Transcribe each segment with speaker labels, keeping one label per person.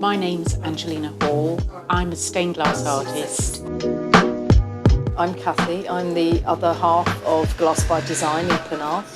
Speaker 1: My name's Angelina Hall. I'm a stained glass artist.
Speaker 2: I'm Cathy. I'm the other half of Glass by Design in PENARTH.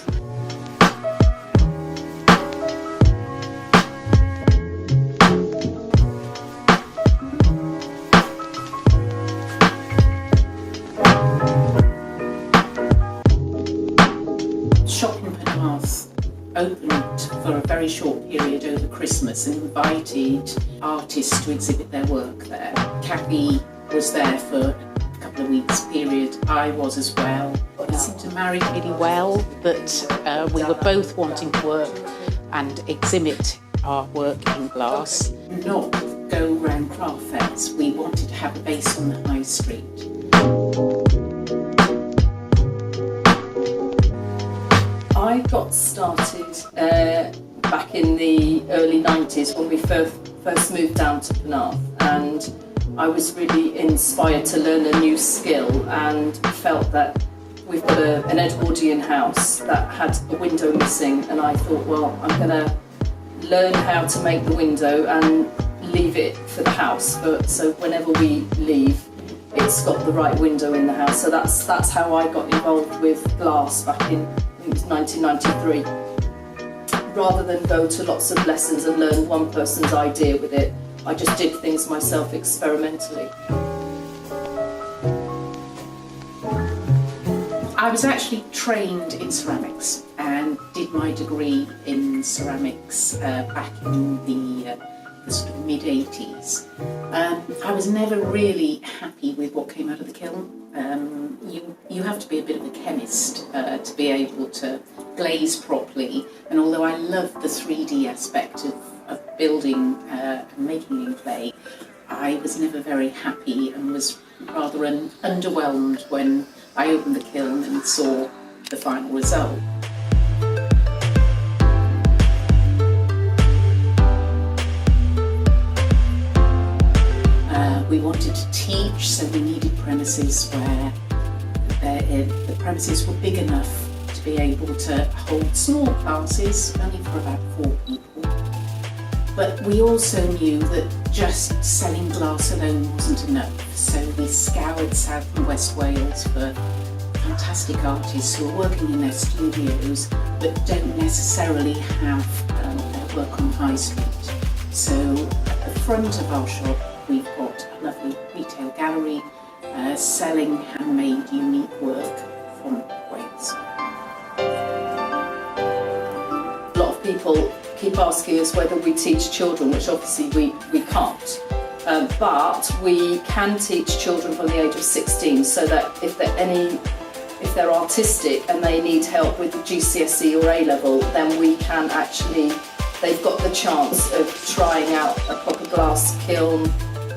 Speaker 1: Shop in PENARTH opened for a very short period over Christmas and invited artists to exhibit their work there. Cathy was there for a couple of weeks period. I was as well. It seemed to marry really well that we were both wanting to work and exhibit our work in glass. Not go round craft fairs. We wanted to have a base on the high street.
Speaker 2: I got started back in the early 90s when we first moved down to PENARTH, and I was really inspired to learn a new skill and felt that we've got an Edwardian house that had a window missing, and I thought, well, I'm going to learn how to make the window and leave it for the house, so whenever we leave it's got the right window in the house. So that's how I got involved with glass back in, I think it was 1993. Rather than go to lots of lessons and learn one person's idea with it, I just did things myself experimentally.
Speaker 1: I was actually trained in ceramics and did my degree in ceramics back in the sort of mid-80s. I was never really happy with what came out of the kiln. You have to be a bit of a chemist to be able to glaze properly, and although I love the 3D aspect of building and making in clay, I was never very happy and was rather underwhelmed when I opened the kiln and saw the final result. We wanted to teach, so we needed premises where the premises were big enough to be able to hold small classes, only for about 4 people. But we also knew that just selling glass alone wasn't enough, so we scoured South and West Wales for fantastic artists who are working in their studios but don't necessarily have their work on High Street. So at the front of our shop we've got a lovely retail gallery selling handmade unique work from Wales.
Speaker 2: A lot of people keep asking us whether we teach children, which obviously we can't. But we can teach children from the age of 16, so that if they're artistic and they need help with the GCSE or A-level, then we can actually, they've got the chance of trying out a proper glass kiln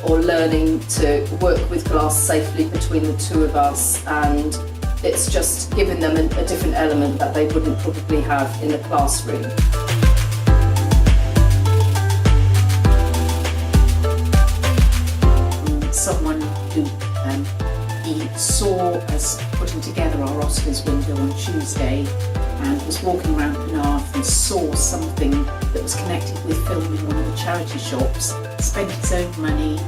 Speaker 2: or learning to work with glass safely between the two of us, and it's just giving them a different element that they wouldn't probably have in the classroom.
Speaker 1: Someone who he saw us putting together our Oscars window on Tuesday and was walking around PENARTH and saw something that was connected with filming one of the charity shops, spent his own money,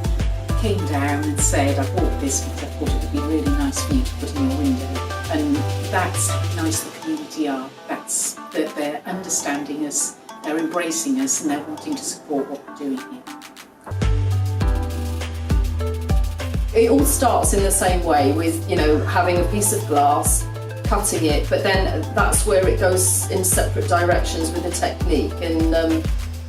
Speaker 1: came down and said, I bought this because I thought it would be really nice for you to put in your window. And that's how nice the community are. That's that they're understanding us, they're embracing us, and they're wanting to support what we're doing here.
Speaker 2: It all starts in the same way with, having a piece of glass, cutting it, but then that's where it goes in separate directions with the technique, and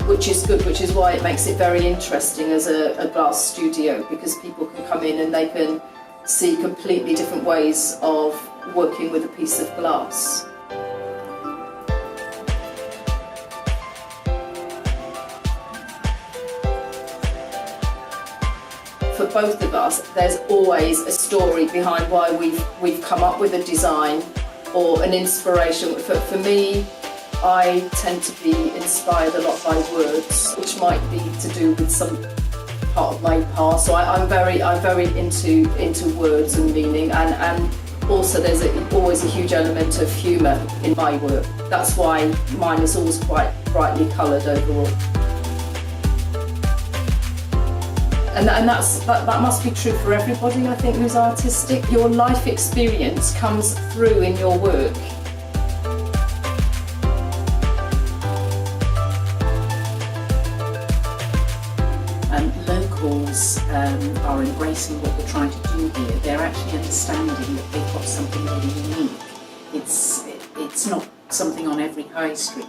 Speaker 2: which is good, which is why it makes it very interesting as a glass studio, because people can come in and they can see completely different ways of working with a piece of glass. For both of us, there's always a story behind why we've come up with a design or an inspiration. For me, I tend to be inspired a lot by words, which might be to do with some part of my past. So I'm very into words and meaning, and also there's always a huge element of humour in my work. That's why mine is always quite brightly coloured overall. And that must be true for everybody, I think, who's artistic. Your life experience comes through in your work.
Speaker 1: Locals are embracing what we're trying to do here. They're actually understanding that they've got something really unique. It's not something on every high street.